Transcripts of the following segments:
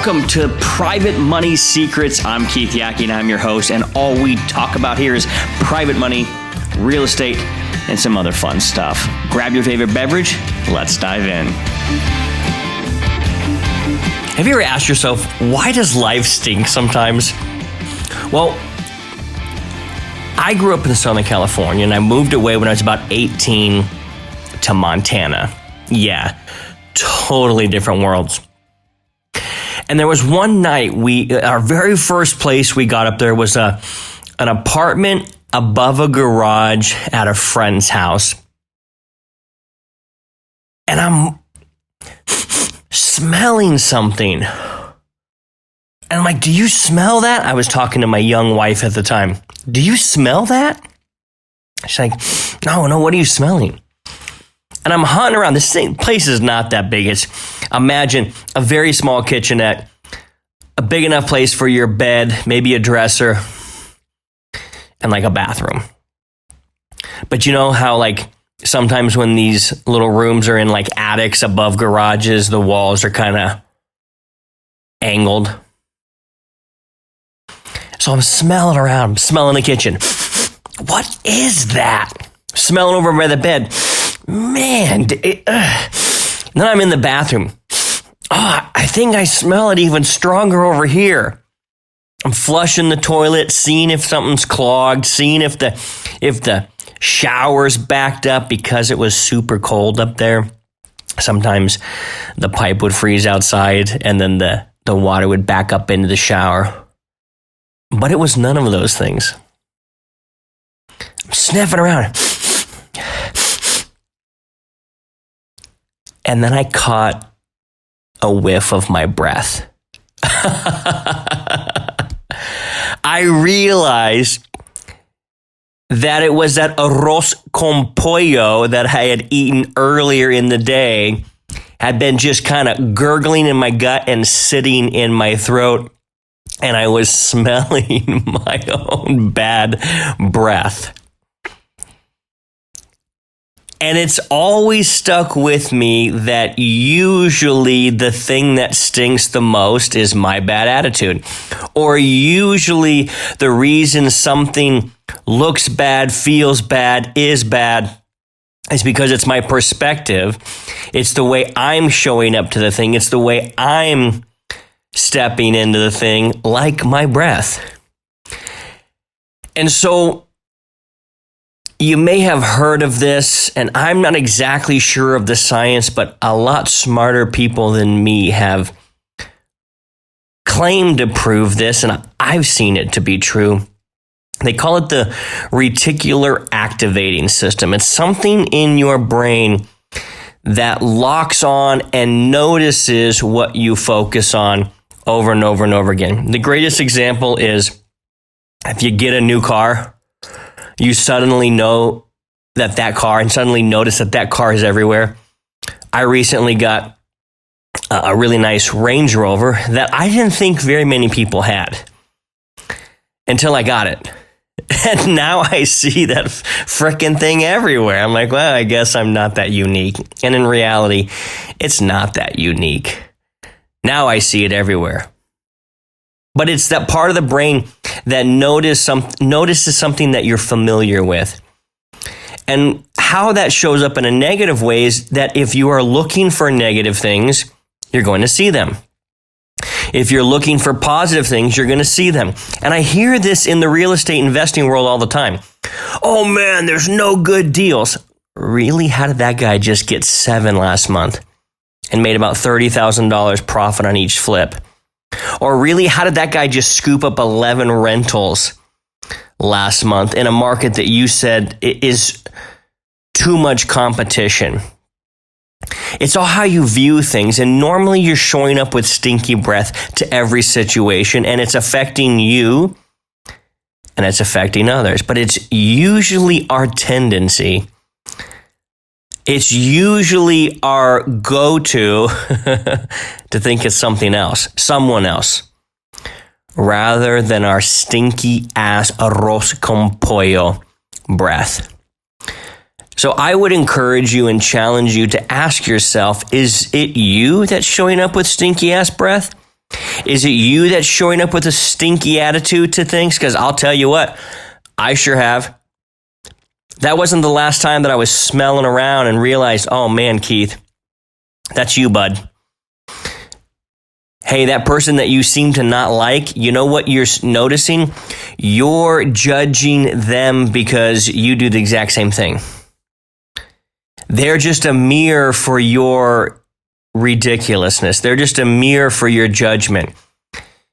Welcome to Private Money Secrets. I'm Keith Yackey and I'm your host, and all we talk about here is private money, real estate, and some other fun stuff. Grab your favorite beverage. Let's dive in. Have you ever asked yourself, why does life stink sometimes? Well, I grew up in Southern California and I moved away when I was about 18 to Montana. Yeah, totally different worlds. And there was one night our very first place we got up there was an apartment above a garage at a friend's house. And I'm smelling something. And I'm like, do you smell that? I was talking to my young wife at the time. Do you smell that? She's like, no, what are you smelling? And I'm hunting around. This place is not that big. Imagine a very small kitchenette, a big enough place for your bed, maybe a dresser, and like a bathroom. But you know how like sometimes when these little rooms are in like attics above garages, the walls are kind of angled. So I'm smelling around, I'm smelling the kitchen. What is that? Smelling over by the bed. Man, then I'm in the bathroom. Oh, I think I smell it even stronger over here. I'm flushing the toilet, seeing if something's clogged, seeing if the shower's backed up because it was super cold up there. Sometimes the pipe would freeze outside and then the water would back up into the shower. But it was none of those things. I'm sniffing around. And then I caught a whiff of my breath. I realized that it was that arroz con pollo that I had eaten earlier in the day, had been just kind of gurgling in my gut and sitting in my throat, and I was smelling my own bad breath. And it's always stuck with me that usually the thing that stinks the most is my bad attitude. Or usually the reason something looks bad, feels bad, is bad is because it's my perspective. It's the way I'm showing up to the thing. It's the way I'm stepping into the thing, like my breath. And so you may have heard of this, and I'm not exactly sure of the science, but a lot smarter people than me have claimed to prove this, and I've seen it to be true. They call it the reticular activating system. It's something in your brain that locks on and notices what you focus on over and over and over again. The greatest example is if you get a new car, you suddenly know that car and suddenly notice that car is everywhere. I recently got a really nice Range Rover that I didn't think very many people had until I got it. And now I see that frickin' thing everywhere. I'm like, well, I guess I'm not that unique. And in reality, it's not that unique. Now I see it everywhere. But it's that part of the brain that notices something that you're familiar with. And how that shows up in a negative way is that if you are looking for negative things, you're going to see them. If you're looking for positive things, you're going to see them. And I hear this in the real estate investing world all the time. Oh man, there's no good deals. Really? How did that guy just get 7 last month and made about $30,000 profit on each flip? Or really, how did that guy just scoop up 11 rentals last month in a market that you said is too much competition? It's all how you view things. And normally you're showing up with stinky breath to every situation, and it's affecting you and it's affecting others. But it's usually our tendency. It's usually our go-to to think it's something else, someone else, rather than our stinky ass arroz con pollo breath. So I would encourage you and challenge you to ask yourself, is it you that's showing up with stinky ass breath? Is it you that's showing up with a stinky attitude to things? Because I'll tell you what, I sure have. That wasn't the last time that I was smelling around and realized, oh man, Keith, that's you, bud. Hey, that person that you seem to not like, you know what you're noticing? You're judging them because you do the exact same thing. They're just a mirror for your ridiculousness. They're just a mirror for your judgment.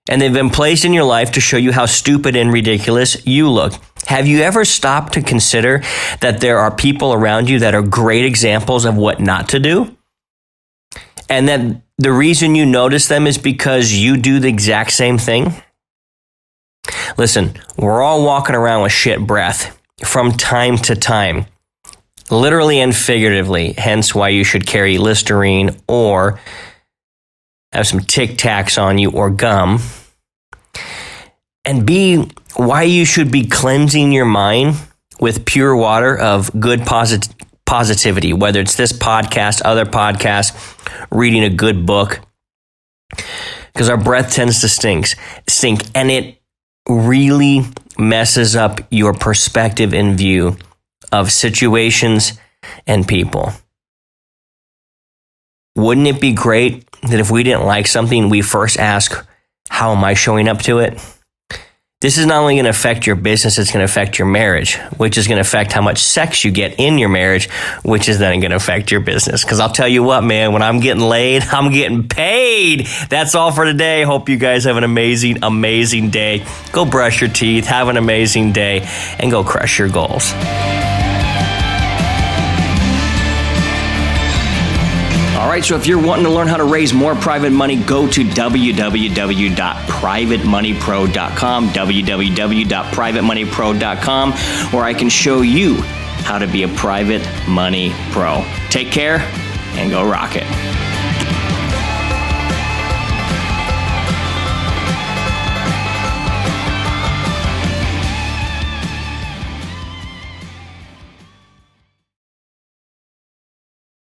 And they've been placed in your life to show you how stupid and ridiculous you look. Have you ever stopped to consider that there are people around you that are great examples of what not to do? And that the reason you notice them is because you do the exact same thing? Listen, we're all walking around with shit breath from time to time, literally and figuratively, hence why you should carry Listerine or have some Tic Tacs on you or gum. And B, why you should be cleansing your mind with pure water of good positivity, whether it's this podcast, other podcasts, reading a good book. Because our breath tends to stink, and it really messes up your perspective and view of situations and people. Wouldn't it be great that if we didn't like something, we first ask, how am I showing up to it? This is not only going to affect your business, it's going to affect your marriage, which is going to affect how much sex you get in your marriage, which is then going to affect your business. Because I'll tell you what, man, when I'm getting laid, I'm getting paid. That's all for today. Hope you guys have an amazing, amazing day. Go brush your teeth, have an amazing day, and go crush your goals. All right, so if you're wanting to learn how to raise more private money, go to www.privatemoneypro.com, www.privatemoneypro.com, where I can show you how to be a private money pro. Take care and go rock it.